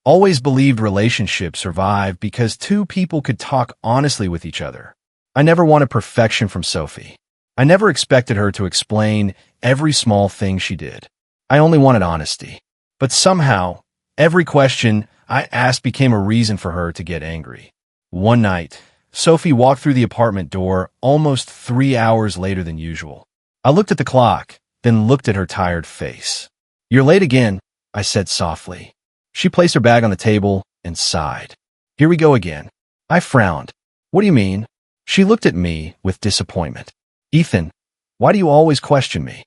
Always believed relationships survive because two people could talk honestly with each other. I never wanted perfection from Sophie. I never expected her to explain every small thing she did. I only wanted honesty. But somehow, every question I asked became a reason for her to get angry. One night, Sophie walked through the apartment door almost 3 hours later than usual. I looked at the clock, then looked at her tired face. "You're late again," I said softly. She placed her bag on the table and sighed. "Here we go again." I frowned. "What do you mean?" She looked at me with disappointment. "Ethan, why do you always question me?"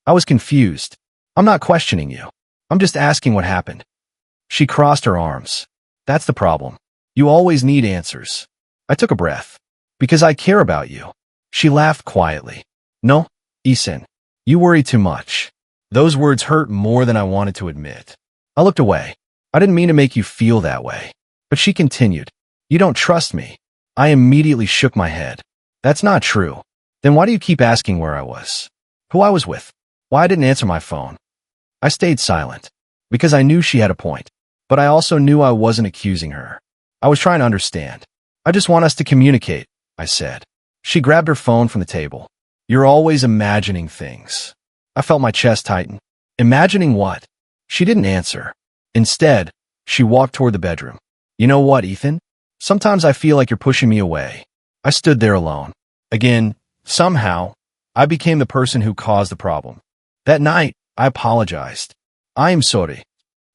I was confused. "I'm not questioning you. I'm just asking what happened." She crossed her arms. "That's the problem. You always need answers." I took a breath. "Because I care about you." She laughed quietly. "No, Ethan, you worry too much." Those words hurt more than I wanted to admit. I looked away. "I didn't mean to make you feel that way." But she continued. "You don't trust me." I immediately shook my head. "That's not true." "Then why do you keep asking where I was? Who I was with? Why I didn't answer my phone?" I stayed silent. Because I knew she had a point. But I also knew I wasn't accusing her. I was trying to understand. "I just want us to communicate," I said. She grabbed her phone from the table. "You're always imagining things." I felt my chest tighten. Imagining what? She didn't answer. Instead, she walked toward the bedroom. "You know what, Ethan? Sometimes I feel like you're pushing me away." I stood there alone. Again, somehow, I became the person who caused the problem. That night, I apologized. "I am sorry."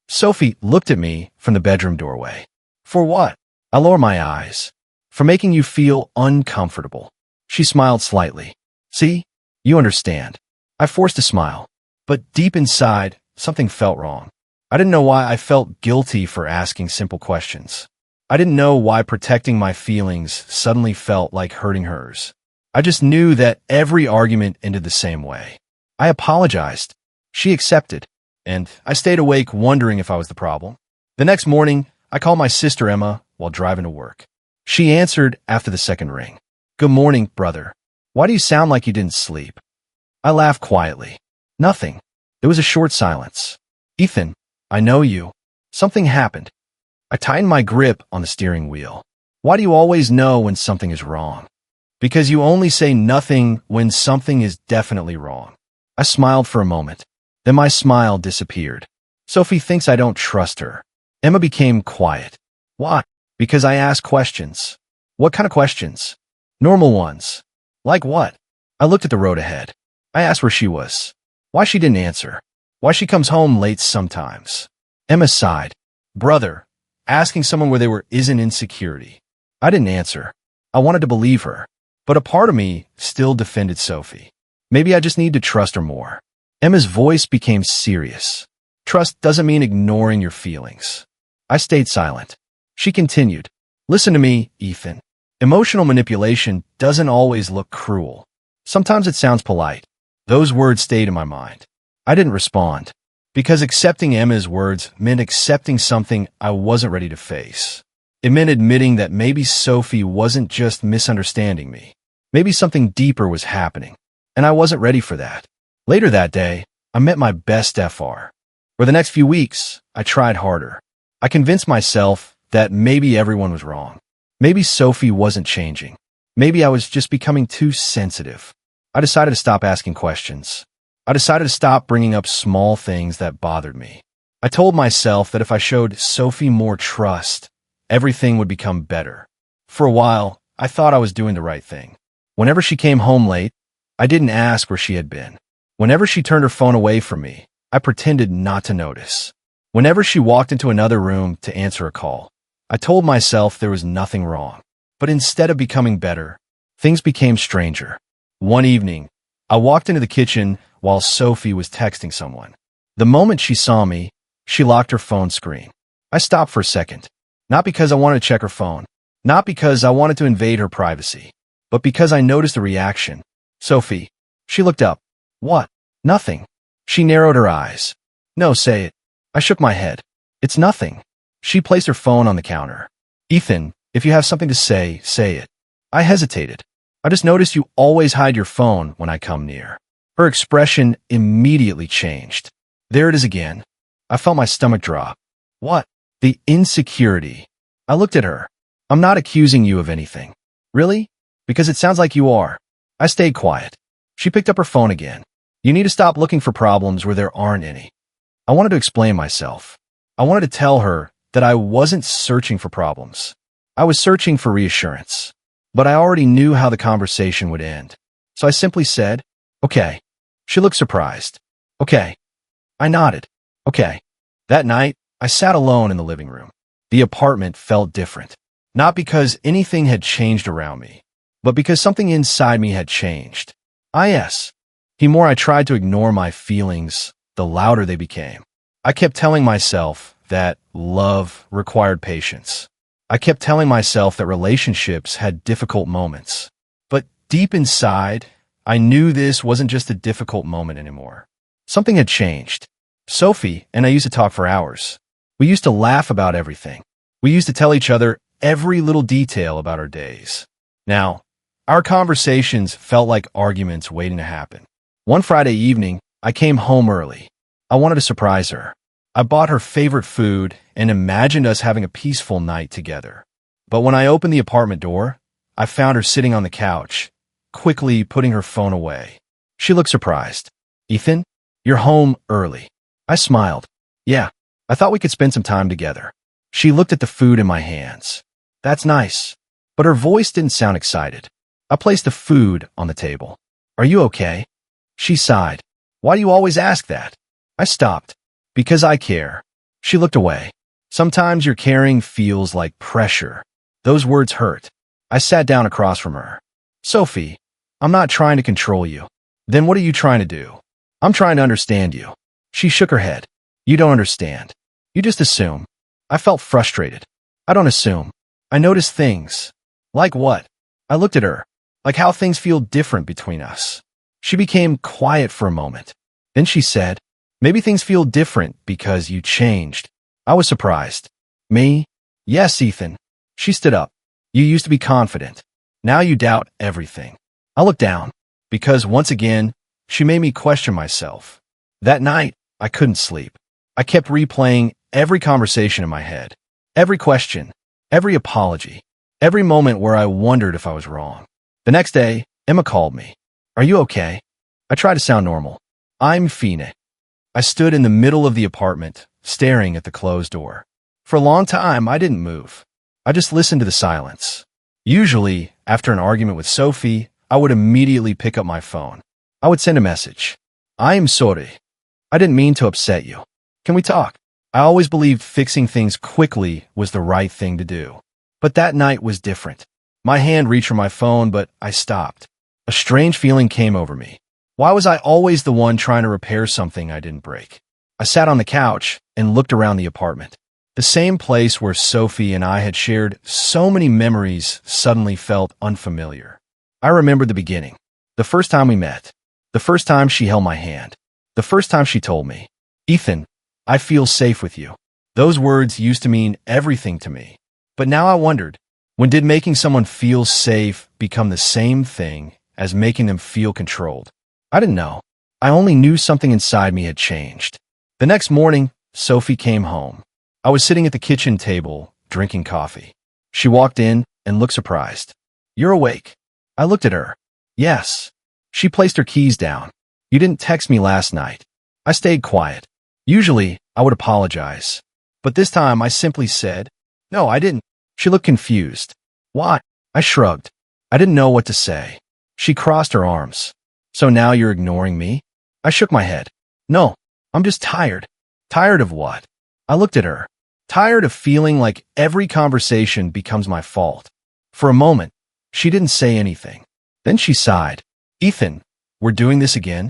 Sophie looked at me from the bedroom doorway. "For what?" I lowered my eyes. "For making you feel uncomfortable." She smiled slightly. "See? You understand." I forced a smile. But deep inside, something felt wrong. I didn't know why I felt guilty for asking simple questions. I didn't know why protecting my feelings suddenly felt like hurting hers. I just knew that every argument ended the same way. I apologized. She accepted. And I stayed awake wondering if I was the problem. The next morning, I called my sister Emma while driving to work. She answered after the second ring. "Good morning, brother. Why do you sound like you didn't sleep?" I laughed quietly. "Nothing." There was a short silence. "Ethan, I know you. Something happened." I tightened my grip on the steering wheel. "Why do you always know when something is wrong?" "Because you only say nothing when something is definitely wrong." I smiled for a moment. Then my smile disappeared. "Sophie thinks I don't trust her." Emma became quiet. "Why?" "Because I ask questions." "What kind of questions?" "Normal ones." "Like what?" I looked at the road ahead. I asked where she was. Why she didn't answer. Why she comes home late sometimes. Emma sighed. "Brother, asking someone where they were isn't insecurity." I didn't answer. I wanted to believe her. But a part of me still defended Sophie. Maybe I just need to trust her more. Emma's voice became serious. "Trust doesn't mean ignoring your feelings." I stayed silent. She continued. "Listen to me, Ethan. Emotional manipulation doesn't always look cruel. Sometimes it sounds polite." Those words stayed in my mind. I didn't respond. Because accepting Emma's words meant accepting something I wasn't ready to face. It meant admitting that maybe Sophie wasn't just misunderstanding me. Maybe something deeper was happening. And I wasn't ready for that. Later that day, I met my best FR. For the next few weeks, I tried harder. I convinced myself that maybe everyone was wrong. Maybe Sophie wasn't changing. Maybe I was just becoming too sensitive. I decided to stop asking questions. I decided to stop bringing up small things that bothered me. I told myself that if I showed Sophie more trust, everything would become better. For a while, I thought I was doing the right thing. Whenever she came home late, I didn't ask where she had been. Whenever she turned her phone away from me, I pretended not to notice. Whenever she walked into another room to answer a call, I told myself there was nothing wrong. But instead of becoming better, things became stranger. One evening, I walked into the kitchen while Sophie was texting someone. The moment she saw me, she locked her phone screen. I stopped for a second. Not because I wanted to check her phone. Not because I wanted to invade her privacy. But because I noticed the reaction. "Sophie." She looked up. "What?" "Nothing." She narrowed her eyes. "No, say it." I shook my head. "It's nothing." She placed her phone on the counter. "Ethan, if you have something to say, say it." I hesitated. "I just noticed you always hide your phone when I come near." Her expression immediately changed. "There it is again." I felt my stomach drop. "What?" The insecurity. I looked at her. I'm not accusing you of anything. Really? Because it sounds like you are. I stayed quiet. She picked up her phone again. You need to stop looking for problems where there aren't any. I wanted to explain myself. I wanted to tell her that I wasn't searching for problems. I was searching for reassurance. But I already knew how the conversation would end. So I simply said, okay. She looked surprised. Okay. I nodded. Okay. That night, I sat alone in the living room. The apartment felt different. Not because anything had changed around me, but because something inside me had changed. The more I tried to ignore my feelings, the louder they became. I kept telling myself that love required patience. I kept telling myself that relationships had difficult moments. But deep inside, I knew this wasn't just a difficult moment anymore. Something had changed. Sophie and I used to talk for hours. We used to laugh about everything. We used to tell each other every little detail about our days. Now, our conversations felt like arguments waiting to happen. One Friday evening, I came home early. I wanted to surprise her. I bought her favorite food and imagined us having a peaceful night together. But when I opened the apartment door, I found her sitting on the couch, quickly putting her phone away. She looked surprised. Ethan, you're home early. I smiled. Yeah, I thought we could spend some time together. She looked at the food in my hands. That's nice. But her voice didn't sound excited. I placed the food on the table. Are you okay? She sighed. Why do you always ask that? I stopped. Because I care. She looked away. Sometimes your caring feels like pressure. Those words hurt. I sat down across from her. Sophie, I'm not trying to control you. Then what are you trying to do? I'm trying to understand you. She shook her head. You don't understand. You just assume. I felt frustrated. I don't assume. I notice things. Like what? I looked at her. Like how things feel different between us. She became quiet for a moment. Then she said, maybe things feel different because you changed. I was surprised. Me? Yes, Ethan. She stood up. You used to be confident. Now you doubt everything. I looked down. Because once again, she made me question myself. That night, I couldn't sleep. I kept replaying every conversation in my head. Every question. Every apology. Every moment where I wondered if I was wrong. The next day, Emma called me. Are you okay? I tried to sound normal. I'm fine. I stood in the middle of the apartment, staring at the closed door. For a long time, I didn't move. I just listened to the silence. Usually, after an argument with Sophie, I would immediately pick up my phone. I would send a message. I'm sorry. I didn't mean to upset you. Can we talk? I always believed fixing things quickly was the right thing to do. But that night was different. My hand reached for my phone, but I stopped. A strange feeling came over me. Why was I always the one trying to repair something I didn't break? I sat on the couch and looked around the apartment. The same place where Sophie and I had shared so many memories suddenly felt unfamiliar. I remembered the beginning. The first time we met. The first time she held my hand. The first time she told me, Ethan, I feel safe with you. Those words used to mean everything to me. But now I wondered, when did making someone feel safe become the same thing as making them feel controlled? I didn't know. I only knew something inside me had changed. The next morning, Sophie came home. I was sitting at the kitchen table, drinking coffee. She walked in and looked surprised. You're awake. I looked at her. Yes. She placed her keys down. You didn't text me last night. I stayed quiet. Usually, I would apologize. But this time, I simply said, no, I didn't. She looked confused. Why? I shrugged. I didn't know what to say. She crossed her arms. So now you're ignoring me? I shook my head. No, I'm just tired. Tired of what? I looked at her. Tired of feeling like every conversation becomes my fault. For a moment, she didn't say anything. Then she sighed. Ethan, we're doing this again?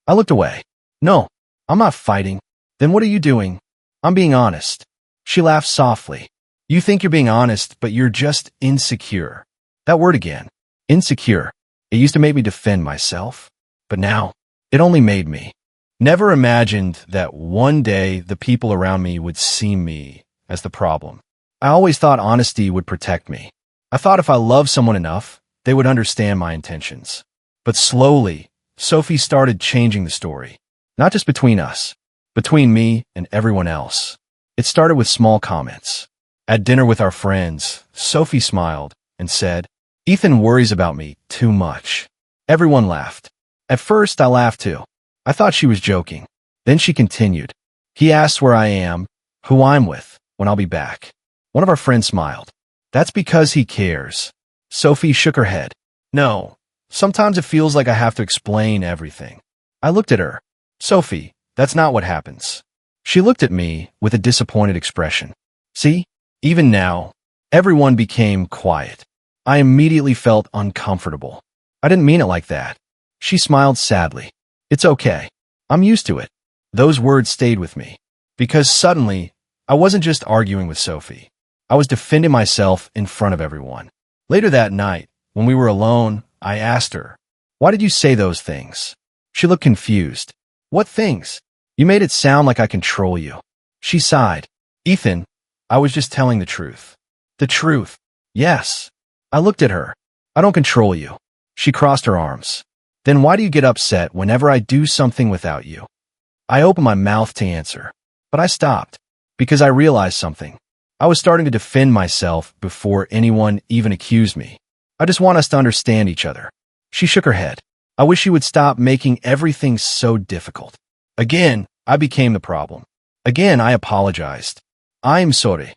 I looked away. No, I'm not fighting. Then what are you doing? I'm being honest. She laughed softly. You think you're being honest, but you're just insecure. That word again. Insecure. It used to make me defend myself. But now, it only made me. Never imagined that one day the people around me would see me as the problem. I always thought honesty would protect me. I thought if I loved someone enough, they would understand my intentions. But slowly, Sophie started changing the story. Not just between us, between me and everyone else. It started with small comments. At dinner with our friends, Sophie smiled and said, "Ethan worries about me too much." Everyone laughed. At first, I laughed too. I thought she was joking. Then she continued, "He asks where I am, who I'm with, when I'll be back." One of our friends smiled. "That's because he cares." Sophie shook her head. "No, sometimes it feels like I have to explain everything." I looked at her. "Sophie, that's not what happens." She looked at me with a disappointed expression. See, even now, everyone became quiet. I immediately felt uncomfortable. "I didn't mean it like that." She smiled sadly. "It's okay. I'm used to it." Those words stayed with me. Because suddenly, I wasn't just arguing with Sophie. I was defending myself in front of everyone. Later that night, when we were alone, I asked her, "Why did you say those things?" She looked confused. "What things? You made it sound like I control you." She sighed. "Ethan, I was just telling the truth." "The truth?" "Yes." I looked at her. "I don't control you." She crossed her arms. "Then why do you get upset whenever I do something without you?" I opened my mouth to answer, but I stopped because I realized something. I was starting to defend myself before anyone even accused me. "I just want us to understand each other." She shook her head. "I wish you would stop making everything so difficult." Again, I became the problem. Again, I apologized. "I'm sorry."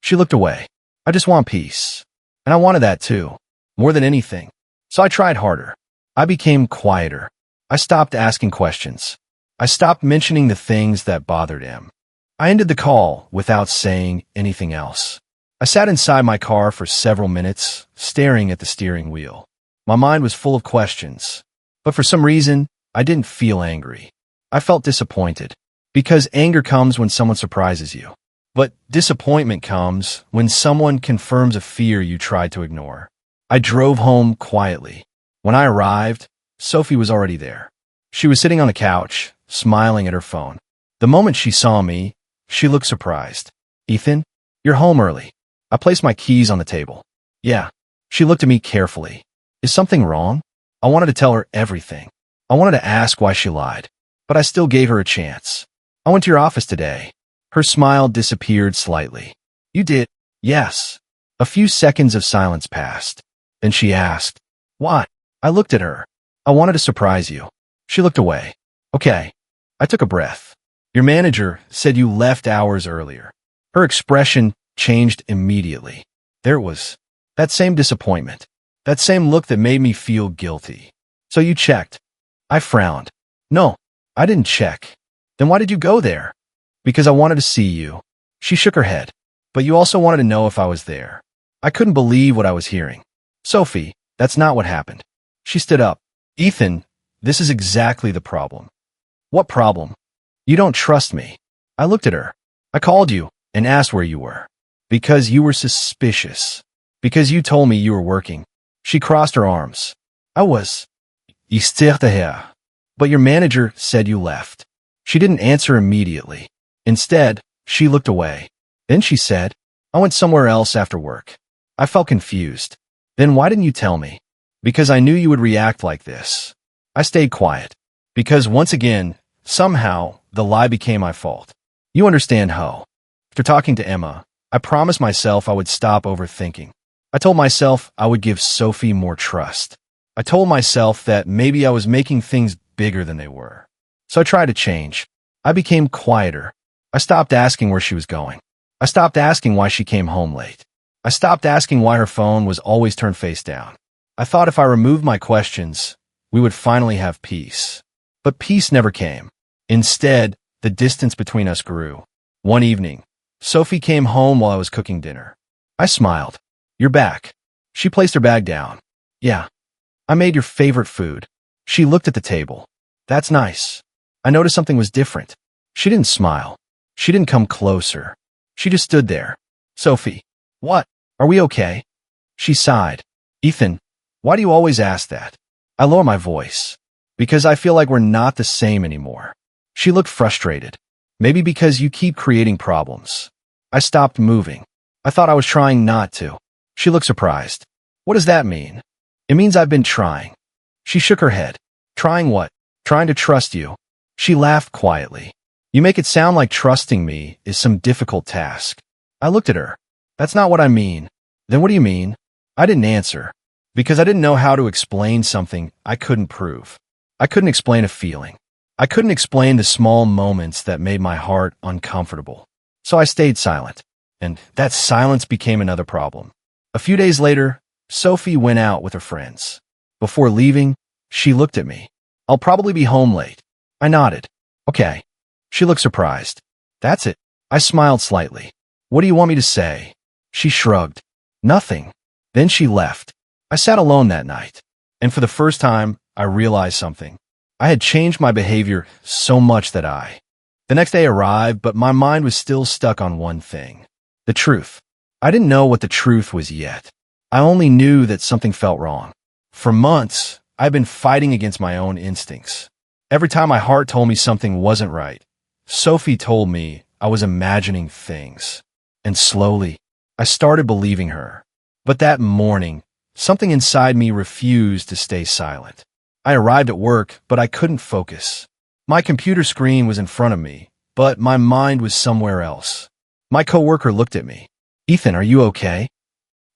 She looked away. "I just want peace." And I wanted that too, more than anything. So I tried harder. I became quieter. I stopped asking questions. I stopped mentioning the things that bothered him. I ended the call without saying anything else. I sat inside my car for several minutes, staring at the steering wheel. My mind was full of questions. But for some reason, I didn't feel angry. I felt disappointed. Because anger comes when someone surprises you. But disappointment comes when someone confirms a fear you tried to ignore. I drove home quietly. When I arrived, Sophie was already there. She was sitting on a couch, smiling at her phone. The moment she saw me, she looked surprised. "Ethan, you're home early." I placed my keys on the table. "Yeah." She looked at me carefully. "Is something wrong?" I wanted to tell her everything. I wanted to ask why she lied. But I still gave her a chance. "I went to your office today." Her smile disappeared slightly. "You did?" "Yes." A few seconds of silence passed. Then she asked, "What?" I looked at her. "I wanted to surprise you." She looked away. "Okay." I took a breath. "Your manager said you left hours earlier." Her expression changed immediately. There it was. That same disappointment. That same look that made me feel guilty. "So you checked?" I frowned. "No, I didn't check." "Then why did you go there?" "Because I wanted to see you." She shook her head. "But you also wanted to know if I was there." I couldn't believe what I was hearing. "Sophie, that's not what happened." She stood up. "Ethan, this is exactly the problem." "What problem?" "You don't trust me." I looked at her. "I called you and asked where you were." "Because you were suspicious." "Because you told me you were working." She crossed her arms. "I was. Hier. But your manager said you left." She didn't answer immediately. Instead, she looked away. Then she said, "I went somewhere else after work." I felt confused. "Then why didn't you tell me?" "Because I knew you would react like this." I stayed quiet. Because once again, somehow, the lie became my fault. You understand, Ho. After talking to Emma, I promised myself I would stop overthinking. I told myself I would give Sophie more trust. I told myself that maybe I was making things bigger than they were. So I tried to change. I became quieter. I stopped asking where she was going. I stopped asking why she came home late. I stopped asking why her phone was always turned face down. I thought if I removed my questions, we would finally have peace. But peace never came. Instead, the distance between us grew. One evening, Sophie came home while I was cooking dinner. I smiled. "You're back." She placed her bag down. "Yeah. I made your favorite food." She looked at the table. "That's nice." I noticed something was different. She didn't smile. She didn't come closer. She just stood there. "Sophie, what? Are we okay?" She sighed. "Ethan, why do you always ask that?" I lowered my voice. "Because I feel like we're not the same anymore." She looked frustrated. "Maybe because you keep creating problems." I stopped moving. I thought I was trying not to. She looked surprised. "What does that mean?" "It means I've been trying." She shook her head. "Trying what?" "Trying to trust you." She laughed quietly. You make it sound like trusting me is some difficult task. I looked at her. That's not what I mean. Then what do you mean? I didn't answer, because I didn't know how to explain something I couldn't prove. I couldn't explain a feeling. I couldn't explain the small moments that made my heart uncomfortable. So I stayed silent, and that silence became another problem. A few days later, Sophie went out with her friends. Before leaving, she looked at me. I'll probably be home late. I nodded. Okay. She looked surprised. That's it. I smiled slightly. What do you want me to say? She shrugged. Nothing. Then she left. I sat alone that night, and for the first time, I realized something. I had changed my behavior so much that The next day arrived, but my mind was still stuck on one thing. The truth. I didn't know what the truth was yet. I only knew that something felt wrong. For months, I'd been fighting against my own instincts. Every time my heart told me something wasn't right, Sophie told me I was imagining things. And slowly, I started believing her. But that morning, something inside me refused to stay silent. I arrived at work, but I couldn't focus. My computer screen was in front of me, but my mind was somewhere else. My coworker looked at me. Ethan, are you okay?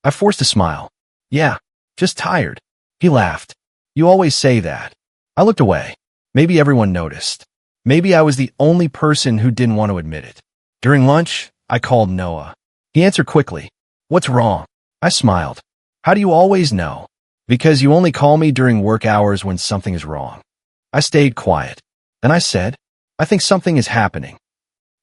I forced a smile. Yeah, just tired. He laughed. You always say that. I looked away. Maybe everyone noticed. Maybe I was the only person who didn't want to admit it. During lunch, I called Noah. He answered quickly. What's wrong? I smiled. How do you always know? Because you only call me during work hours when something is wrong. I stayed quiet. Then I said, I think something is happening.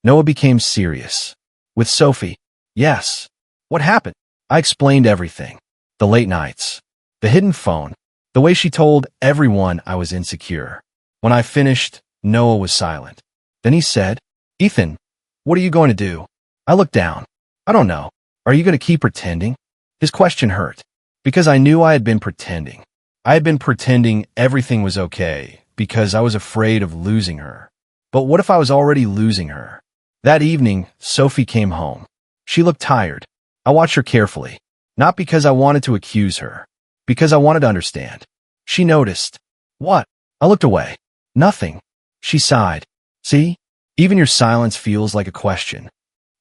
Noah became serious. With Sophie. Yes. What happened? I explained everything. The late nights. The hidden phone. The way she told everyone I was insecure. When I finished, Noah was silent. Then he said, Ethan, what are you going to do? I looked down. I don't know. Are you going to keep pretending? His question hurt. Because I knew I had been pretending. I had been pretending everything was okay because I was afraid of losing her. But what if I was already losing her? That evening, Sophie came home. She looked tired. I watched her carefully. Not because I wanted to accuse her. Because I wanted to understand. She noticed. What? I looked away. Nothing. She sighed. See? Even your silence feels like a question.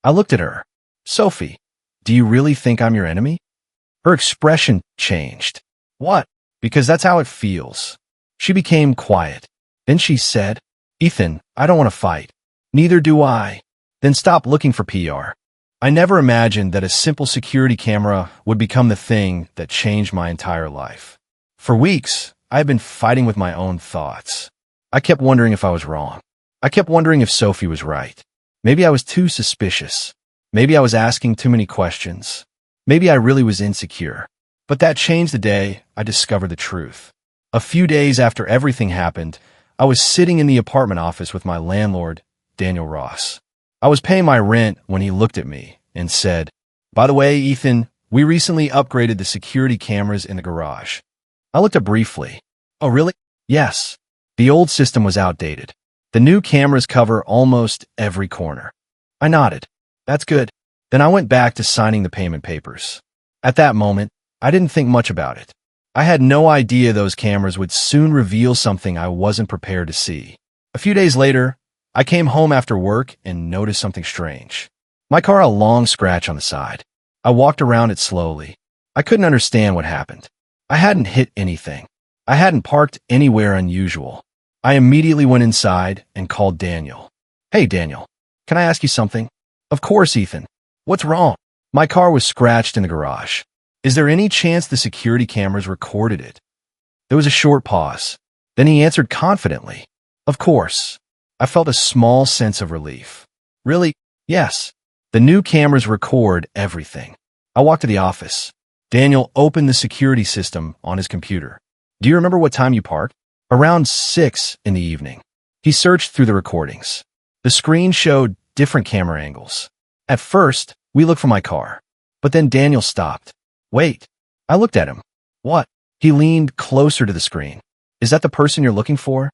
I looked at her. Sophie, do you really think I'm your enemy? Her expression changed. What? Because that's how it feels. She became quiet. Then she said, Ethan, I don't want to fight. Neither do I. Then stop looking for PR. I never imagined that a simple security camera would become the thing that changed my entire life. For weeks, I had been fighting with my own thoughts. I kept wondering if I was wrong. I kept wondering if Sophie was right. Maybe I was too suspicious. Maybe I was asking too many questions. Maybe I really was insecure. But that changed the day I discovered the truth. A few days after everything happened, I was sitting in the apartment office with my landlord, Daniel Ross. I was paying my rent when he looked at me and said, By the way, Ethan, we recently upgraded the security cameras in the garage. I looked up briefly. Oh, really? Yes. The old system was outdated. The new cameras cover almost every corner. I nodded. That's good. Then I went back to signing the payment papers. At that moment, I didn't think much about it. I had no idea those cameras would soon reveal something I wasn't prepared to see. A few days later, I came home after work and noticed something strange. My car had a long scratch on the side. I walked around it slowly. I couldn't understand what happened. I hadn't hit anything. I hadn't parked anywhere unusual. I immediately went inside and called Daniel. Hey, Daniel, can I ask you something? Of course, Ethan. What's wrong? My car was scratched in the garage. Is there any chance the security cameras recorded it? There was a short pause. Then he answered confidently. Of course. I felt a small sense of relief. Really? Yes. The new cameras record everything. I walked to the office. Daniel opened the security system on his computer. Do you remember what time you parked? Around 6 in the evening. He searched through the recordings. The screen showed different camera angles. At first, we looked for my car. But then Daniel stopped. Wait. I looked at him. What? He leaned closer to the screen. Is that the person you're looking for?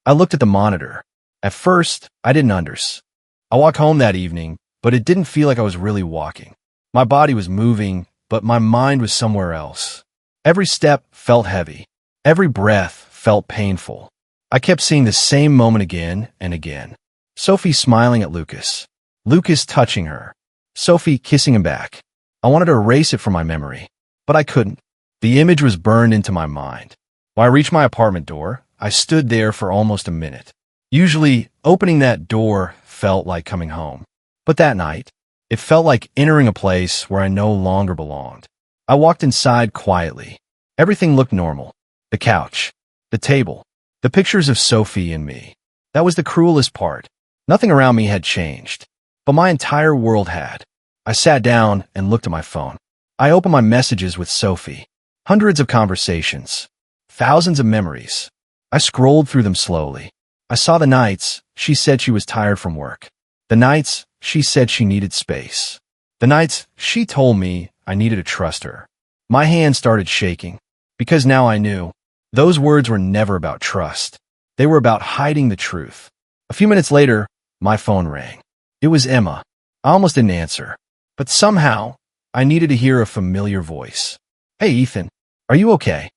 I looked at the monitor. At first, I didn't understand. I walked home that evening, but it didn't feel like I was really walking. My body was moving, but my mind was somewhere else. Every step felt heavy. Every breath felt painful. I kept seeing the same moment again and again. Sophie smiling at Lucas. Lucas touching her. Sophie kissing him back. I wanted to erase it from my memory, but I couldn't. The image was burned into my mind. When I reached my apartment door, I stood there for almost a minute. Usually, opening that door felt like coming home. But that night, it felt like entering a place where I no longer belonged. I walked inside quietly. Everything looked normal. The couch, the table, the pictures of Sophie and me. That was the cruelest part. Nothing around me had changed, but my entire world had. I sat down and looked at my phone. I opened my messages with Sophie. Hundreds of conversations. Thousands of memories. I scrolled through them slowly. I saw the nights she said she was tired from work. The nights she said she needed space. The nights she told me I needed to trust her. My hand started shaking, because now I knew those words were never about trust. They were about hiding the truth. A few minutes later, my phone rang. It was Emma. I almost didn't answer, but somehow I needed to hear a familiar voice. Hey, Ethan, are you okay?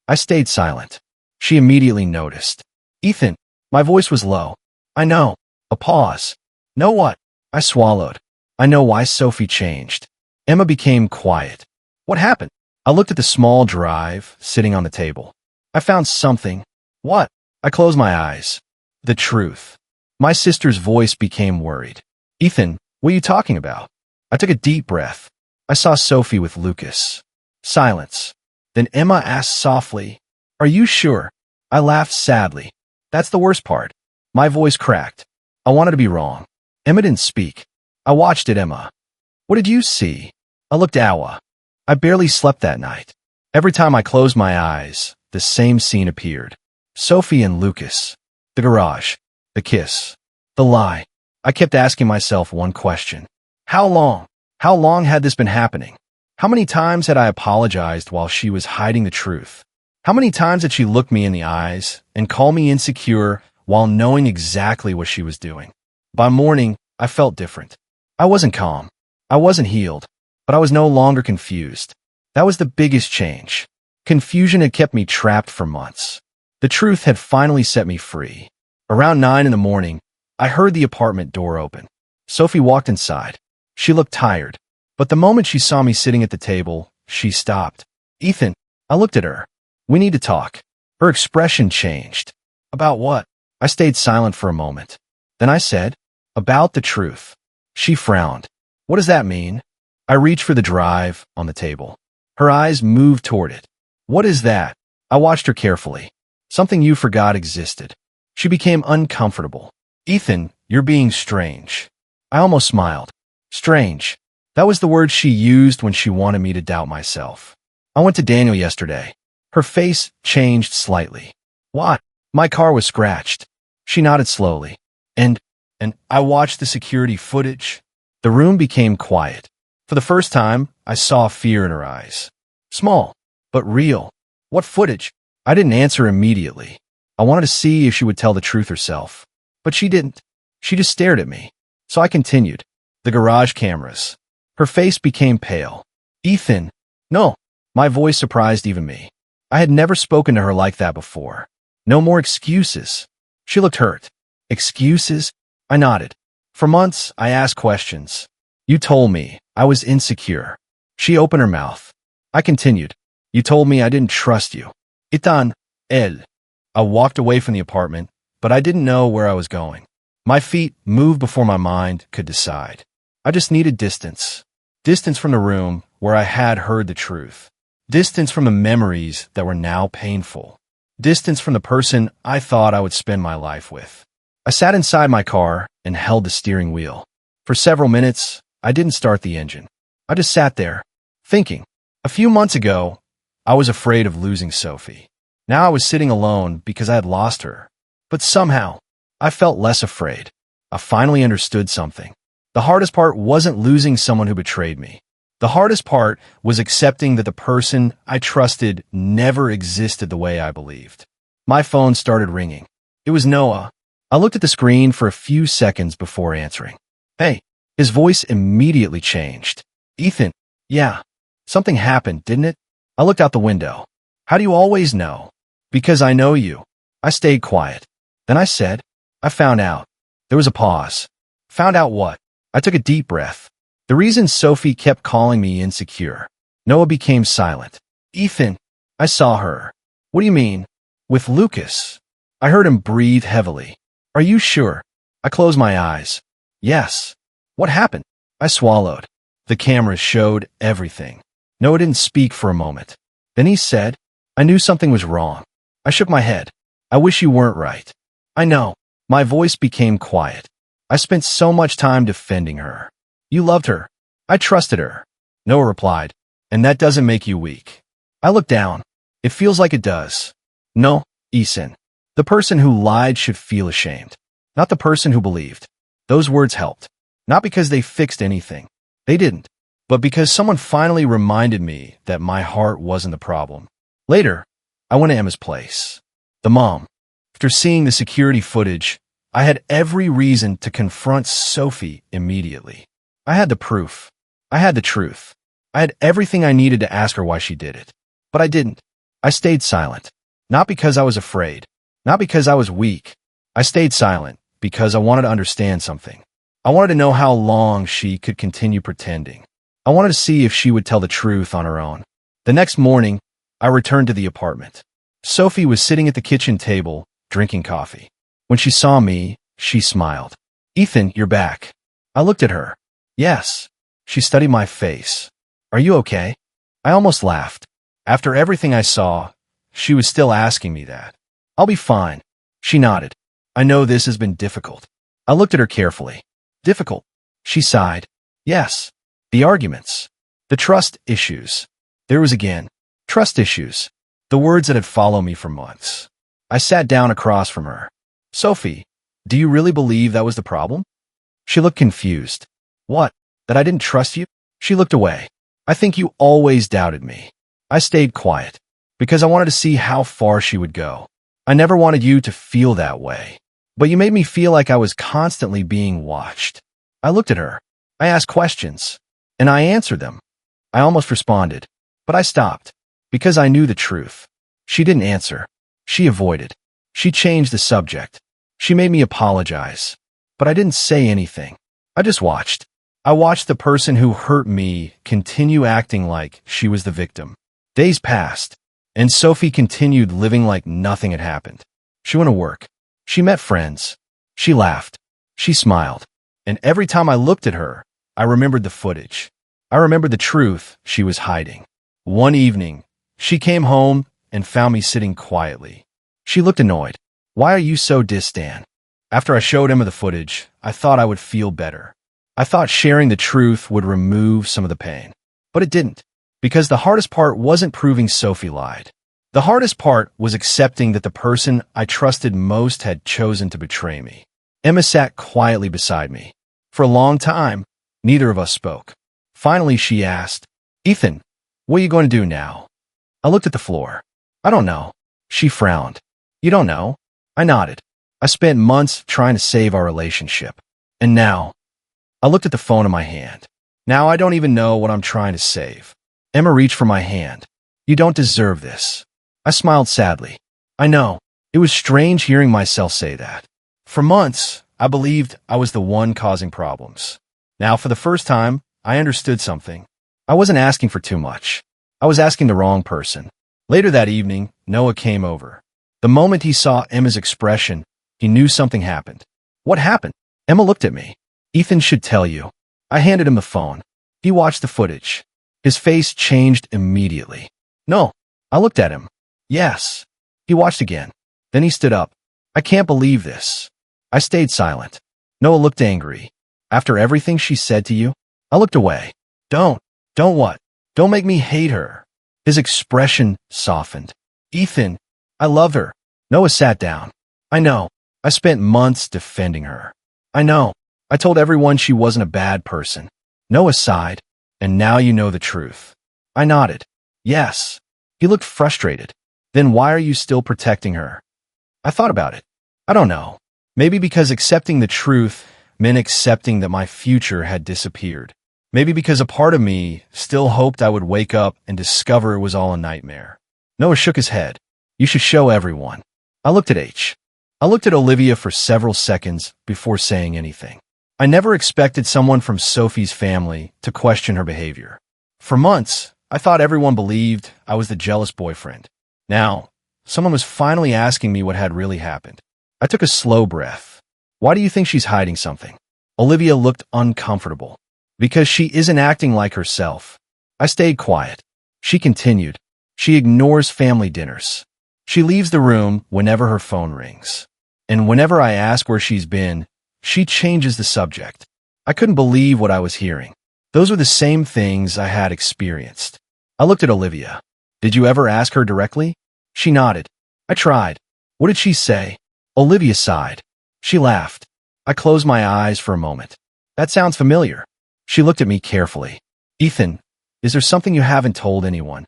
I stayed silent. She immediately noticed. Ethan, my voice was low. I know. A pause. Know what? I swallowed. I know why Sophie changed. Emma became quiet. What happened? I looked at the small drive sitting on the table. I found something. What? I closed my eyes. The truth. My sister's voice became worried. Ethan, what are you talking about? I took a deep breath. I saw Sophie with Lucas. Silence. Then Emma asked softly, Are you sure? I laughed sadly. That's the worst part. My voice cracked. I wanted to be wrong. Emma didn't speak. I watched it, Emma. What did you see? I looked at Awa. I barely slept that night. Every time I closed my eyes, the same scene appeared. Sophie and Lucas. The garage. The kiss. The lie. I kept asking myself one question. How long? How long had this been happening? How many times had I apologized while she was hiding the truth? How many times had she looked me in the eyes and called me insecure while knowing exactly what she was doing? By morning, I felt different. I wasn't calm. I wasn't healed, but I was no longer confused. That was the biggest change. Confusion had kept me trapped for months. The truth had finally set me free. Around 9 in the morning, I heard the apartment door open. Sophie walked inside. She looked tired, but the moment she saw me sitting at the table, she stopped. Ethan, I looked at her. We need to talk. Her expression changed. About what? I stayed silent for a moment. Then I said, about the truth. She frowned. What does that mean? I reached for the drive on the table. Her eyes moved toward it. What is that? I watched her carefully. Something you forgot existed. She became uncomfortable. Ethan, you're being strange. I almost smiled. Strange. That was the word she used when she wanted me to doubt myself. I went to Daniel yesterday. Her face changed slightly. What? My car was scratched. She nodded slowly. And I watched the security footage. The room became quiet. For the first time, I saw fear in her eyes. Small, but real. What footage? I didn't answer immediately. I wanted to see if she would tell the truth herself. But she didn't. She just stared at me. So I continued. The garage cameras. Her face became pale. Ethan. No. My voice surprised even me. I had never spoken to her like that before. No more excuses. She looked hurt. Excuses? I nodded. For months, I asked questions. You told me I was insecure. She opened her mouth. I continued. You told me I didn't trust you. Itan, él. I walked away from the apartment, but I didn't know where I was going. My feet moved before my mind could decide. I just needed distance. Distance from the room where I had heard the truth. Distance from the memories that were now painful. Distance from the person I thought I would spend my life with. I sat inside my car and held the steering wheel. For several minutes, I didn't start the engine. I just sat there, thinking. A few months ago, I was afraid of losing Sophie. Now I was sitting alone because I had lost her. But somehow, I felt less afraid. I finally understood something. The hardest part wasn't losing someone who betrayed me. The hardest part was accepting that the person I trusted never existed the way I believed. My phone started ringing. It was Noah. I looked at the screen for a few seconds before answering. Hey, his voice immediately changed. Ethan, yeah, something happened, didn't it? I looked out the window. How do you always know? Because I know you. I stayed quiet. Then I said, I found out. There was a pause. Found out what? I took a deep breath. The reason Sophie kept calling me insecure. Noah became silent. Ethan, I saw her. What do you mean? With Lucas. I heard him breathe heavily. Are you sure? I closed my eyes. Yes. What happened? I swallowed. The cameras showed everything. Noah didn't speak for a moment. Then he said, I knew something was wrong. I shook my head. I wish you weren't right. I know. My voice became quiet. I spent so much time defending her. You loved her. I trusted her. Noah replied, and that doesn't make you weak. I looked down. It feels like it does. No, Ethan. The person who lied should feel ashamed. Not the person who believed. Those words helped. Not because they fixed anything. They didn't. But because someone finally reminded me that my heart wasn't the problem. Later, I went to Emma's place. The mom. After seeing the security footage, I had every reason to confront Sophie immediately. I had the proof. I had the truth. I had everything I needed to ask her why she did it. But I didn't. I stayed silent. Not because I was afraid. Not because I was weak. I stayed silent because I wanted to understand something. I wanted to know how long she could continue pretending. I wanted to see if she would tell the truth on her own. The next morning, I returned to the apartment. Sophie was sitting at the kitchen table, drinking coffee. When she saw me, she smiled. Ethan, you're back. I looked at her. Yes. She studied my face. Are you okay? I almost laughed. After everything I saw, she was still asking me that. I'll be fine. She nodded. I know this has been difficult. I looked at her carefully. Difficult. She sighed. Yes. The arguments. The trust issues. There was again. Trust issues. The words that had followed me for months. I sat down across from her. Sophie, do you really believe that was the problem? She looked confused. What? That I didn't trust you? She looked away. I think you always doubted me. I stayed quiet because I wanted to see how far she would go. I never wanted you to feel that way. But you made me feel like I was constantly being watched. I looked at her. I asked questions. And I answered them. I almost responded. But I stopped. Because I knew the truth. She didn't answer. She avoided. She changed the subject. She made me apologize. But I didn't say anything. I just watched. I watched the person who hurt me continue acting like she was the victim. Days passed. And Sophie continued living like nothing had happened. She went to work. She met friends. She laughed. She smiled. And every time I looked at her, I remembered the footage. I remembered the truth she was hiding. One evening, she came home and found me sitting quietly. She looked annoyed. Why are you so distant? After I showed Emma the footage, I thought I would feel better. I thought sharing the truth would remove some of the pain. But it didn't. Because the hardest part wasn't proving Sophie lied. The hardest part was accepting that the person I trusted most had chosen to betray me. Emma sat quietly beside me. For a long time, neither of us spoke. Finally, she asked, Ethan, what are you going to do now? I looked at the floor. I don't know. She frowned. You don't know? I nodded. I spent months trying to save our relationship. And now, I looked at the phone in my hand. Now I don't even know what I'm trying to save. Emma reached for my hand. You don't deserve this. I smiled sadly. I know. It was strange hearing myself say that. For months, I believed I was the one causing problems. Now, for the first time, I understood something. I wasn't asking for too much. I was asking the wrong person. Later that evening, Noah came over. The moment he saw Emma's expression, he knew something happened. What happened? Emma looked at me. Ethan should tell you. I handed him the phone. He watched the footage. His face changed immediately. No. I looked at him. Yes. He watched again. Then he stood up. I can't believe this. I stayed silent. Noah looked angry. After everything she said to you? I looked away. Don't what? Don't make me hate her. His expression softened. Ethan, I love her. Noah sat down. I know. I spent months defending her. I know. I told everyone she wasn't a bad person. Noah sighed. And now you know the truth. I nodded. Yes. He looked frustrated. Then why are you still protecting her? I thought about it. I don't know. Maybe because accepting the truth meant accepting that my future had disappeared. Maybe because a part of me still hoped I would wake up and discover it was all a nightmare. Noah shook his head. You should show everyone. I looked at H. I looked at Olivia for several seconds before saying anything. I never expected someone from Sophie's family to question her behavior. For months, I thought everyone believed I was the jealous boyfriend. Now, someone was finally asking me what had really happened. I took a slow breath. Why do you think she's hiding something? Olivia looked uncomfortable. Because she isn't acting like herself. I stayed quiet. She continued. She ignores family dinners. She leaves the room whenever her phone rings. And whenever I ask where she's been, she changes the subject. I couldn't believe what I was hearing. Those were the same things I had experienced. I looked at Olivia. Did you ever ask her directly? She nodded. I tried. What did she say? Olivia sighed. She laughed. I closed my eyes for a moment. That sounds familiar. She looked at me carefully. Ethan, is there something you haven't told anyone?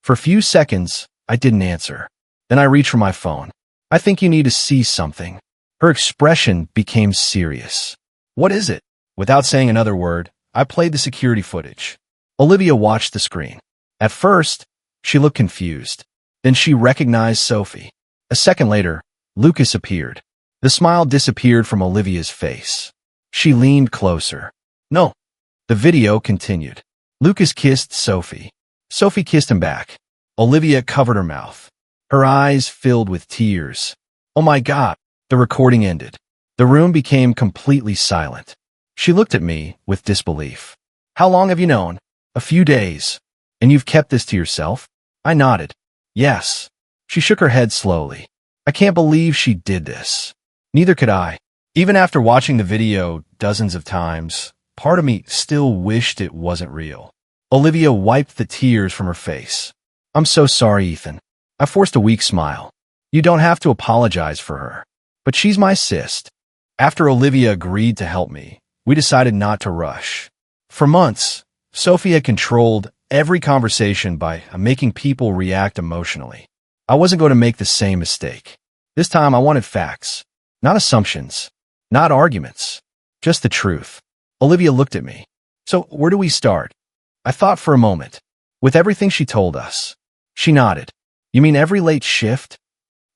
For a few seconds, I didn't answer. Then I reached for my phone. I think you need to see something. Her expression became serious. What is it? Without saying another word, I played the security footage. Olivia watched the screen. At first, she looked confused. Then she recognized Sophie. A second later, Lucas appeared. The smile disappeared from Olivia's face. She leaned closer. No. The video continued. Lucas kissed Sophie. Sophie kissed him back. Olivia covered her mouth. Her eyes filled with tears. Oh my God. The recording ended. The room became completely silent. She looked at me with disbelief. How long have you known? A few days. And you've kept this to yourself? I nodded. Yes. She shook her head slowly. I can't believe she did this. Neither could I. Even after watching the video dozens of times, part of me still wished it wasn't real. Olivia wiped the tears from her face. I'm so sorry, Ethan. I forced a weak smile. You don't have to apologize for her. But she's my sis. After Olivia agreed to help me, we decided not to rush. For months, Sophie had controlled every conversation by making people react emotionally. I wasn't going to make the same mistake. This time I wanted facts, not assumptions, not arguments, just the truth. Olivia looked at me. So where do we start? I thought for a moment. With everything she told us. She nodded. You mean every late shift?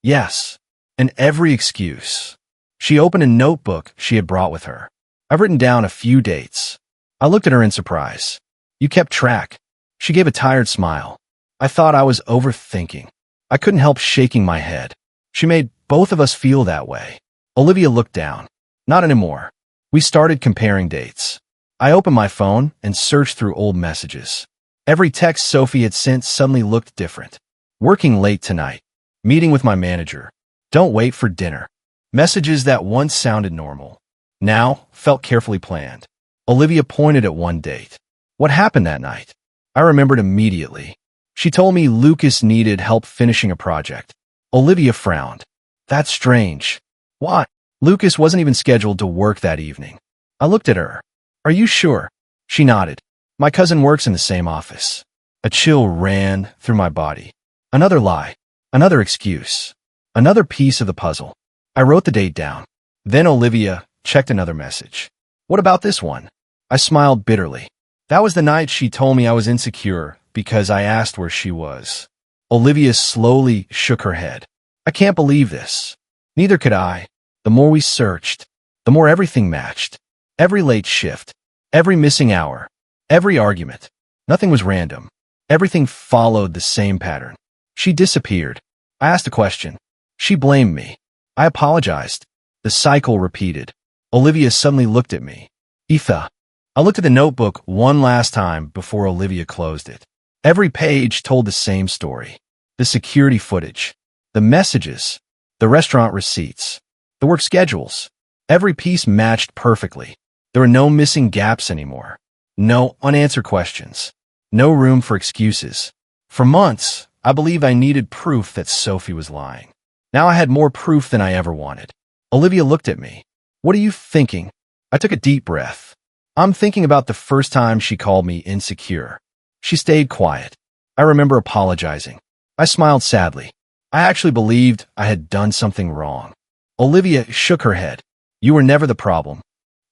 Yes. And every excuse. She opened a notebook she had brought with her. I've written down a few dates. I looked at her in surprise. You kept track. She gave a tired smile. I thought I was overthinking. I couldn't help shaking my head. She made both of us feel that way. Olivia looked down. Not anymore. We started comparing dates. I opened my phone and searched through old messages. Every text Sophie had sent suddenly looked different. Working late tonight. Meeting with my manager. Don't wait for dinner. Messages that once sounded normal. Now felt carefully planned. Olivia pointed at one date. What happened that night? I remembered immediately. She told me Lucas needed help finishing a project. Olivia frowned. That's strange. Why? Lucas wasn't even scheduled to work that evening. I looked at her. Are you sure? She nodded. My cousin works in the same office. A chill ran through my body. Another lie. Another excuse. Another piece of the puzzle. I wrote the date down. Then Olivia checked another message. What about this one? I smiled bitterly. That was the night she told me I was insecure because I asked where she was. Olivia slowly shook her head. I can't believe this. Neither could I. The more we searched, the more everything matched. Every late shift, every missing hour, every argument. Nothing was random. Everything followed the same pattern. She disappeared. I asked a question. She blamed me. I apologized. The cycle repeated. Olivia suddenly looked at me. Ethan. I looked at the notebook one last time before Olivia closed it. Every page told the same story. The security footage, the messages, the restaurant receipts, the work schedules. Every piece matched perfectly. There were no missing gaps anymore. No unanswered questions. No room for excuses. For months, I believed I needed proof that Sophie was lying. Now I had more proof than I ever wanted. Olivia looked at me. What are you thinking? I took a deep breath. I'm thinking about the first time she called me insecure. She stayed quiet. I remember apologizing. I smiled sadly. I actually believed I had done something wrong. Olivia shook her head. You were never the problem.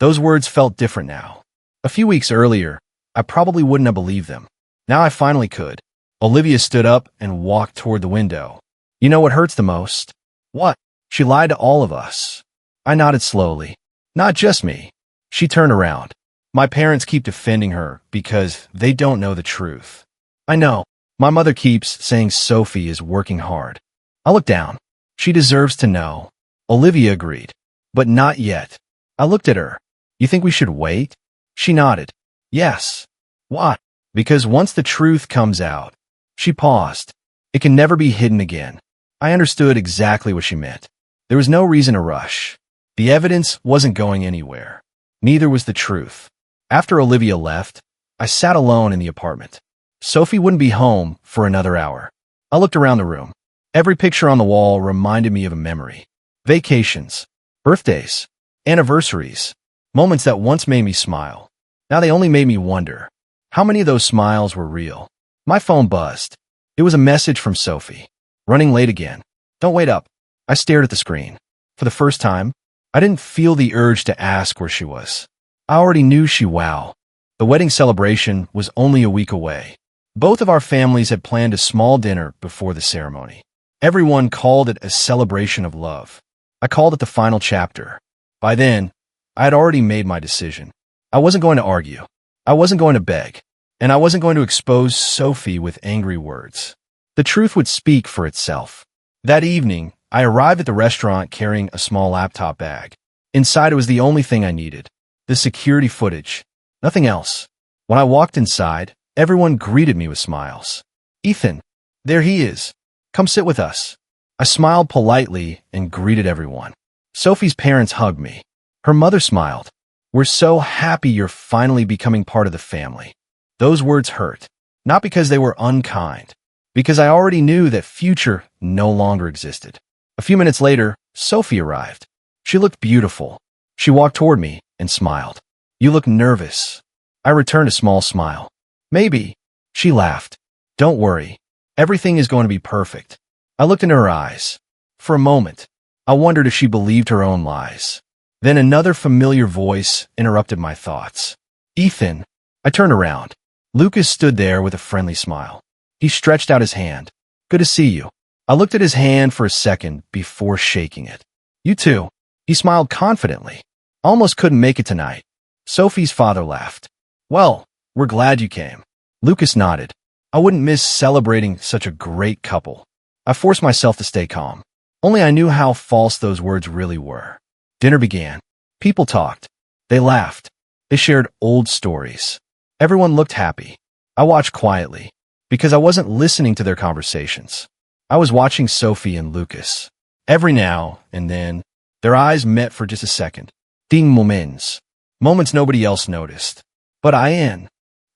Those words felt different now. A few weeks earlier, I probably wouldn't have believed them. Now I finally could. Olivia stood up and walked toward the window. You know what hurts the most? What? She lied to all of us. I nodded slowly. Not just me. She turned around. My parents keep defending her because they don't know the truth. I know. My mother keeps saying Sophie is working hard. I looked down. She deserves to know. Olivia agreed. But not yet. I looked at her. You think we should wait? She nodded. Yes. What? Because once the truth comes out. She paused. It can never be hidden again. I understood exactly what she meant. There was no reason to rush. The evidence wasn't going anywhere. Neither was the truth. After Olivia left, I sat alone in the apartment. Sophie wouldn't be home for another hour. I looked around the room. Every picture on the wall reminded me of a memory. Vacations, birthdays, anniversaries, moments that once made me smile. Now they only made me wonder. How many of those smiles were real? My phone buzzed. It was a message from Sophie. Running late again. Don't wait up. I stared at the screen. For the first time, I didn't feel the urge to ask where she was. I already knew wow. The wedding celebration was only a week away. Both of our families had planned a small dinner before the ceremony. Everyone called it a celebration of love. I called it the final chapter. By then, I had already made my decision. I wasn't going to argue. I wasn't going to beg. And I wasn't going to expose Sophie with angry words. The truth would speak for itself. That evening, I arrived at the restaurant carrying a small laptop bag. Inside, it was the only thing I needed. The security footage. Nothing else. When I walked inside, everyone greeted me with smiles. Ethan, there he is. Come sit with us. I smiled politely and greeted everyone. Sophie's parents hugged me. Her mother smiled. We're so happy you're finally becoming part of the family. Those words hurt. Not because they were unkind. Because I already knew that future no longer existed. A few minutes later, Sophie arrived. She looked beautiful. She walked toward me and smiled. You look nervous. I returned a small smile. Maybe. She laughed. Don't worry. Everything is going to be perfect. I looked in her eyes. For a moment, I wondered if she believed her own lies. Then another familiar voice interrupted my thoughts. Ethan. I turned around. Lucas stood there with a friendly smile. He stretched out his hand. Good to see you. I looked at his hand for a second before shaking it. You too. He smiled confidently. Almost couldn't make it tonight. Sophie's father laughed. Well, we're glad you came. Lucas nodded. I wouldn't miss celebrating such a great couple. I forced myself to stay calm. Only I knew how false those words really were. Dinner began. People talked. They laughed. They shared old stories. Everyone looked happy. I watched quietly, because I wasn't listening to their conversations. I was watching Sophie and Lucas. Every now and then, their eyes met for just a second. Ding moments. Moments nobody else noticed. But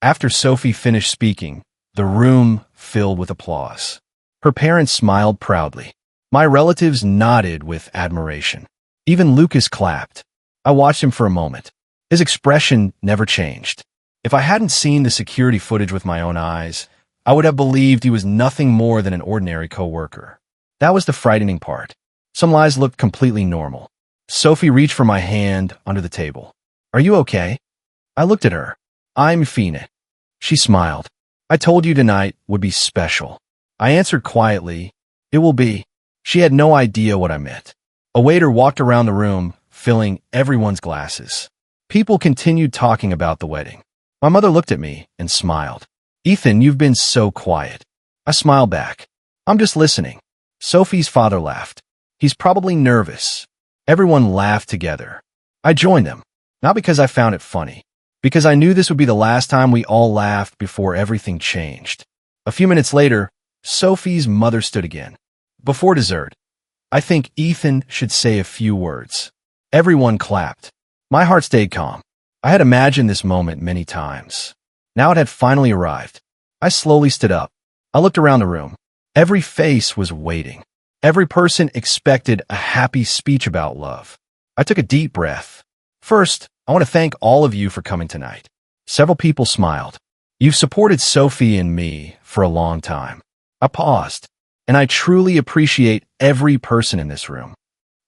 after Sophie finished speaking, the room filled with applause. Her parents smiled proudly. My relatives nodded with admiration. Even Lucas clapped. I watched him for a moment. His expression never changed. If I hadn't seen the security footage with my own eyes, I would have believed he was nothing more than an ordinary coworker. That was the frightening part. Some lies looked completely normal. Sophie reached for my hand under the table. Are you okay? I looked at her. I'm fine. She smiled. I told you tonight would be special. I answered quietly, it will be. She had no idea what I meant. A waiter walked around the room, filling everyone's glasses. People continued talking about the wedding. My mother looked at me and smiled. Ethan, you've been so quiet. I smiled back. I'm just listening. Sophie's father laughed. He's probably nervous. Everyone laughed together. I joined them, not because I found it funny, because I knew this would be the last time we all laughed before everything changed. A few minutes later, Sophie's mother stood again. Before dessert, I think Ethan should say a few words. Everyone clapped. My heart stayed calm. I had imagined this moment many times. Now it had finally arrived. I slowly stood up. I looked around the room. Every face was waiting. Every person expected a happy speech about love. I took a deep breath. First, I want to thank all of you for coming tonight. Several people smiled. You've supported Sophie and me for a long time. I paused, and I truly appreciate every person in this room.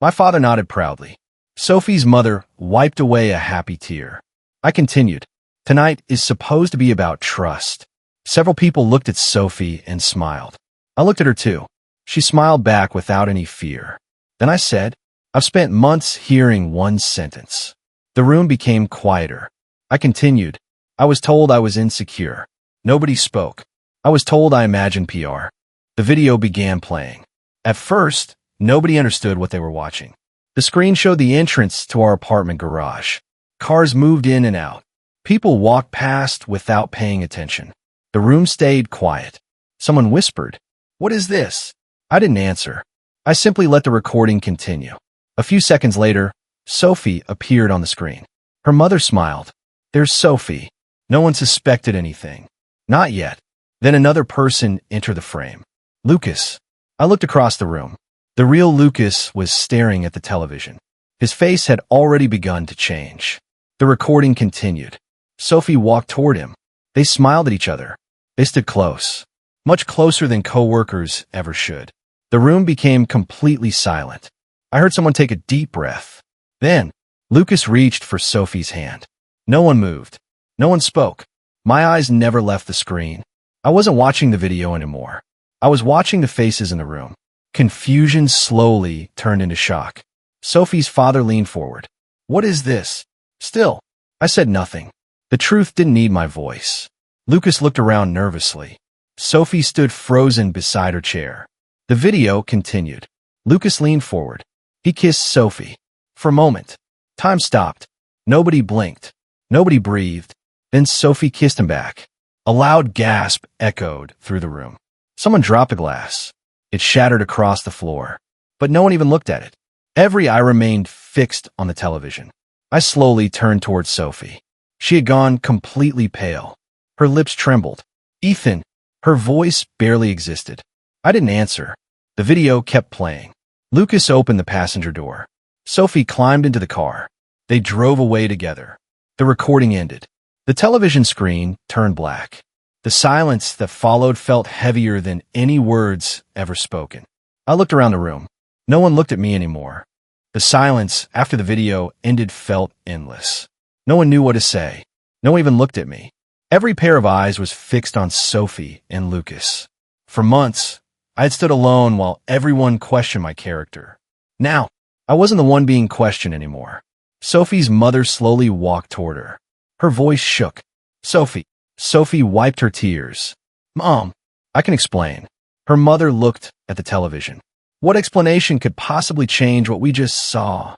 My father nodded proudly. Sophie's mother wiped away a happy tear. I continued. Tonight is supposed to be about trust. Several people looked at Sophie and smiled. I looked at her too. She smiled back without any fear. Then I said, I've spent months hearing one sentence. The room became quieter. I continued, I was told I was insecure. Nobody spoke. I was told I imagined PR. The video began playing. At first, nobody understood what they were watching. The screen showed the entrance to our apartment garage. Cars moved in and out. People walked past without paying attention. The room stayed quiet. Someone whispered, "What is this?" I didn't answer. I simply let the recording continue. A few seconds later, Sophie appeared on the screen. Her mother smiled. "There's Sophie." No one suspected anything. Not yet. Then another person entered the frame. Lucas. I looked across the room. The real Lucas was staring at the television. His face had already begun to change. The recording continued. Sophie walked toward him. They smiled at each other. They stood close. Much closer than co-workers ever should. The room became completely silent. I heard someone take a deep breath. Then, Lucas reached for Sophie's hand. No one moved. No one spoke. My eyes never left the screen. I wasn't watching the video anymore. I was watching the faces in the room. Confusion slowly turned into shock. Sophie's father leaned forward. "What is this?" Still, I said nothing. The truth didn't need my voice. Lucas looked around nervously. Sophie stood frozen beside her chair. The video continued. Lucas leaned forward. He kissed Sophie. For a moment, time stopped. Nobody blinked. Nobody breathed. Then Sophie kissed him back. A loud gasp echoed through the room. Someone dropped a glass. It shattered across the floor. But no one even looked at it. Every eye remained fixed on the television. I slowly turned towards Sophie. She had gone completely pale. Her lips trembled. "Ethan." Her voice barely existed. I didn't answer. The video kept playing. Lucas opened the passenger door. Sophie climbed into the car. They drove away together. The recording ended. The television screen turned black. The silence that followed felt heavier than any words ever spoken. I looked around the room. No one looked at me anymore. The silence after the video ended felt endless. No one knew what to say. No one even looked at me. Every pair of eyes was fixed on Sophie and Lucas. For months, I had stood alone while everyone questioned my character. Now, I wasn't the one being questioned anymore. Sophie's mother slowly walked toward her. Her voice shook. "Sophie." Sophie wiped her tears. "Mom." I can explain. Her mother looked at the television. What explanation could possibly change what we just saw?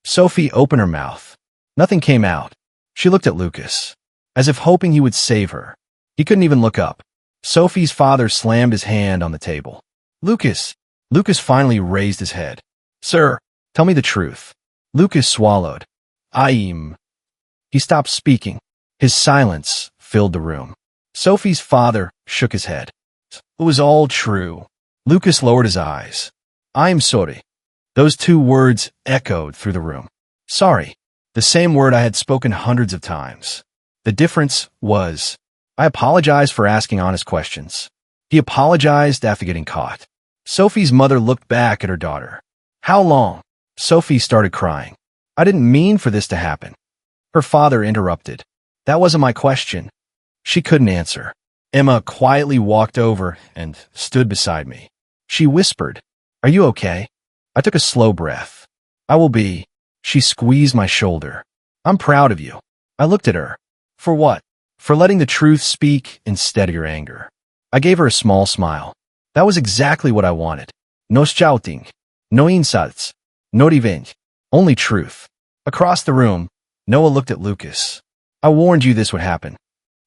Sophie opened her mouth. Nothing came out. She looked at Lucas, as if hoping he would save her. He couldn't even look up. Sophie's father slammed his hand on the table. "Lucas." Lucas finally raised his head. "Sir, tell me the truth." Lucas swallowed. He stopped speaking. His silence filled the room. Sophie's father shook his head. "It was all true." Lucas lowered his eyes. "I'm sorry." Those two words echoed through the room. Sorry. The same word I had spoken hundreds of times. The difference was, I apologized for asking honest questions. He apologized after getting caught. Sophie's mother looked back at her daughter. "How long?" Sophie started crying. "I didn't mean for this to happen." Her father interrupted. "That wasn't my question." She couldn't answer. Emma quietly walked over and stood beside me. She whispered, "Are you okay?" I took a slow breath. "I will be." She squeezed my shoulder. "I'm proud of you." I looked at her. "For what?" "For letting the truth speak instead of your anger." I gave her a small smile. That was exactly what I wanted. No shouting. No insults. No revenge. Only truth. Across the room, Noah looked at Lucas. "I warned you this would happen."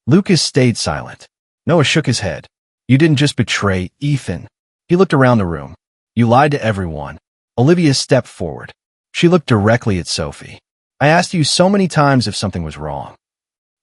Lucas stayed silent. Noah shook his head. "You didn't just betray Ethan." He looked around the room. "You lied to everyone." Olivia stepped forward. She looked directly at Sophie. "I asked you so many times if something was wrong."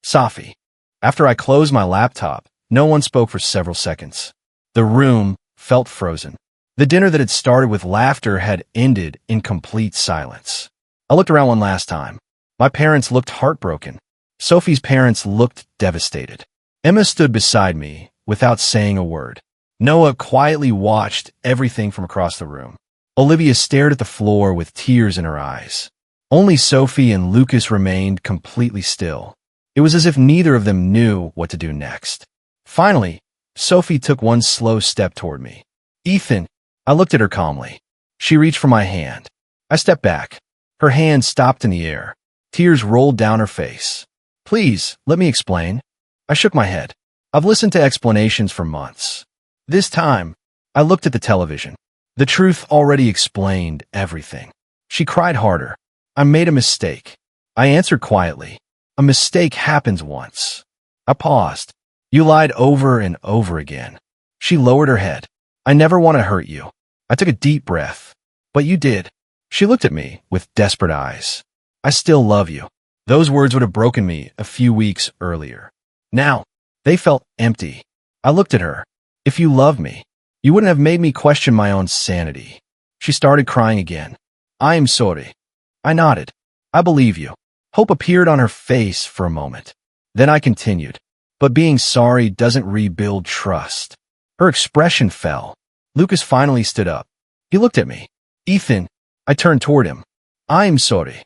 Sophie. After I closed my laptop, no one spoke for several seconds. The room felt frozen. The dinner that had started with laughter had ended in complete silence. I looked around one last time. My parents looked heartbroken. Sophie's parents looked devastated. Emma stood beside me without saying a word. Noah quietly watched everything from across the room. Olivia stared at the floor with tears in her eyes. Only Sophie and Lucas remained completely still. It was as if neither of them knew what to do next. Finally, Sophie took one slow step toward me. "Ethan." I looked at her calmly. She reached for my hand. I stepped back. Her hand stopped in the air. Tears rolled down her face. Please, let me explain. I shook my head. I've listened to explanations for months. This time, I looked at the television. The truth already explained everything. She cried harder. I made a mistake. I answered quietly. A mistake happens once. I paused. You lied over and over again. She lowered her head. I never want to hurt you. I took a deep breath. But you did. She looked at me with desperate eyes. I still love you. Those words would have broken me a few weeks earlier. Now, they felt empty. I looked at her. If you loved me, you wouldn't have made me question my own sanity. She started crying again. I am sorry. I nodded. I believe you. Hope appeared on her face for a moment. Then I continued. But being sorry doesn't rebuild trust. Her expression fell. Lucas finally stood up. He looked at me. Ethan. I turned toward him. I am sorry.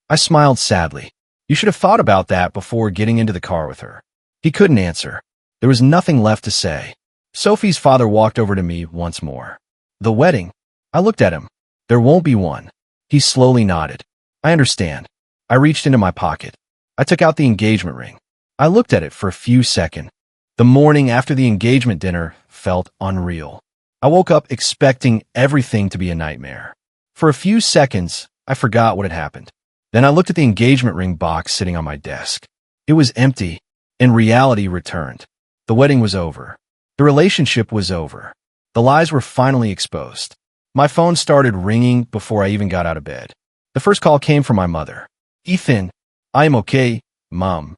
I smiled sadly. You should have thought about that before getting into the car with her. He couldn't answer. There was nothing left to say. Sophie's father walked over to me once more. The wedding? I looked at him. There won't be one. He slowly nodded. I understand. I reached into my pocket. I took out the engagement ring. I looked at it for a few seconds. The morning after the engagement dinner felt unreal. I woke up expecting everything to be a nightmare. For a few seconds, I forgot what had happened. Then I looked at the engagement ring box sitting on my desk. It was empty, and reality returned. The wedding was over. The relationship was over. The lies were finally exposed. My phone started ringing before I even got out of bed. The first call came from my mother. Ethan, I am okay, Mom.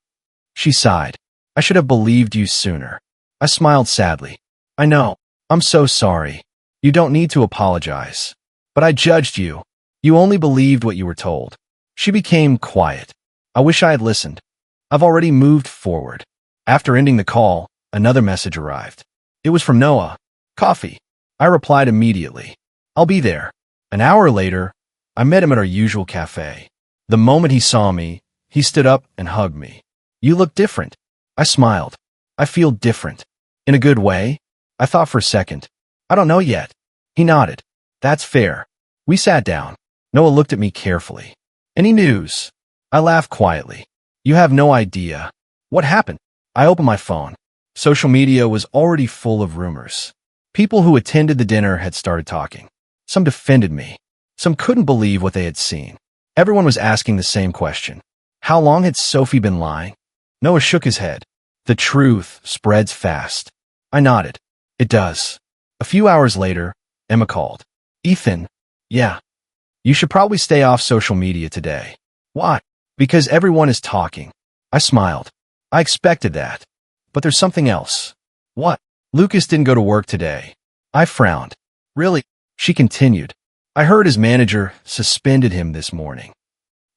She sighed. I should have believed you sooner. I smiled sadly. I know. I'm so sorry. You don't need to apologize. But I judged you. You only believed what you were told. She became quiet. I wish I had listened. I've already moved forward. After ending the call, another message arrived. It was from Noah. Coffee. I replied immediately. I'll be there. An hour later, I met him at our usual cafe. The moment he saw me, he stood up and hugged me. You look different. I smiled. I feel different. In a good way? I thought for a second. I don't know yet. He nodded. That's fair. We sat down. Noah looked at me carefully. Any news? I laughed quietly. You have no idea. What happened? I opened my phone. Social media was already full of rumors. People who attended the dinner had started talking. Some defended me. Some couldn't believe what they had seen. Everyone was asking the same question. How long had Sophie been lying? Noah shook his head. The truth spreads fast. I nodded. It does. A few hours later, Emma called. Ethan. Yeah. You should probably stay off social media today. Why? Because everyone is talking. I smiled. I expected that. But there's something else. What? Lucas didn't go to work today. I frowned. Really? She continued. I heard his manager suspended him this morning.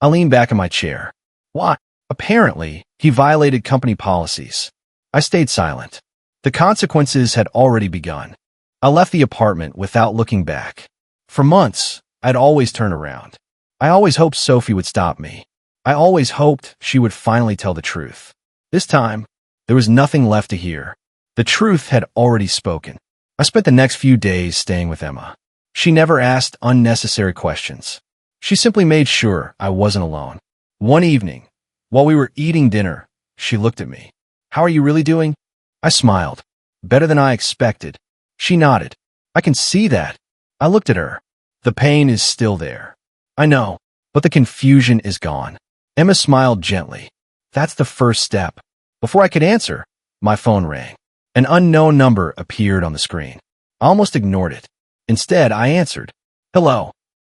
I leaned back in my chair. Why? Apparently, he violated company policies. I stayed silent. The consequences had already begun. I left the apartment without looking back. For months, I'd always turn around. I always hoped Sophie would stop me. I always hoped she would finally tell the truth. This time, there was nothing left to hear. The truth had already spoken. I spent the next few days staying with Emma. She never asked unnecessary questions. She simply made sure I wasn't alone. One evening, while we were eating dinner, she looked at me. How are you really doing? I smiled. Better than I expected. She nodded. I can see that. I looked at her. The pain is still there. I know, but the confusion is gone. Emma smiled gently. That's the first step. Before I could answer, my phone rang. An unknown number appeared on the screen. I almost ignored it. Instead, I answered. Hello.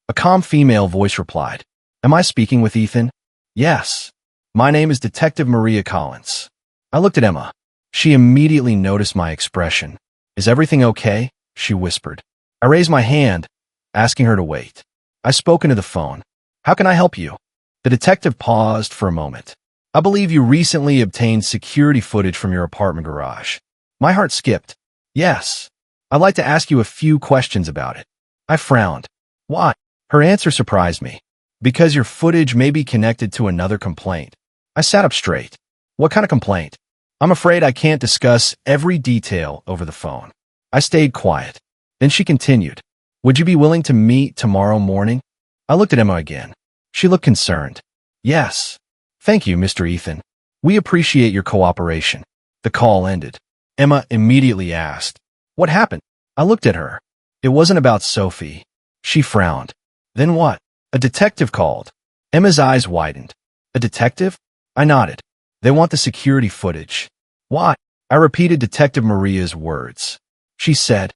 A calm female voice replied. Am I speaking with Ethan? Yes. My name is Detective Maria Collins. I looked at Emma. She immediately noticed my expression. Is everything okay? She whispered. I raised my hand, asking her to wait. I spoke into the phone. How can I help you? The detective paused for a moment. I believe you recently obtained security footage from your apartment garage. My heart skipped. Yes. I'd like to ask you a few questions about it. I frowned. Why? Her answer surprised me. Because your footage may be connected to another complaint. I sat up straight. What kind of complaint? I'm afraid I can't discuss every detail over the phone. I stayed quiet. Then she continued. Would you be willing to meet tomorrow morning? I looked at Emma again. She looked concerned. Yes. Thank you, Mr. Ethan. We appreciate your cooperation. The call ended. Emma immediately asked, "What happened?" I looked at her. It wasn't about Sophie. She frowned. Then what? A detective called. Emma's eyes widened. A detective? I nodded. They want the security footage. Why? I repeated Detective Maria's words. She said,